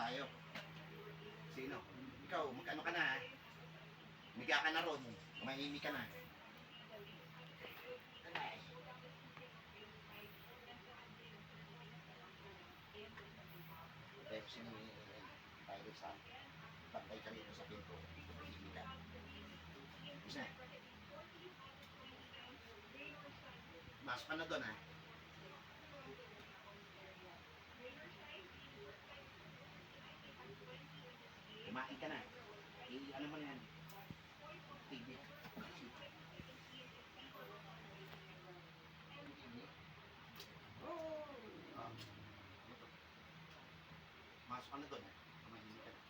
tayo. Sino? Ikaw, magkano ka na ha? Miga ka na ron. Mahimik ka na. Ay. Pero sino tayo sa bantay ka rito sa pinto. Mahimik ka. Isa. Mas pa na doon ha. Kumain ka na. Ano mo na yan? TV. Oh. Masok ka na doon ha. Mahimik ka na.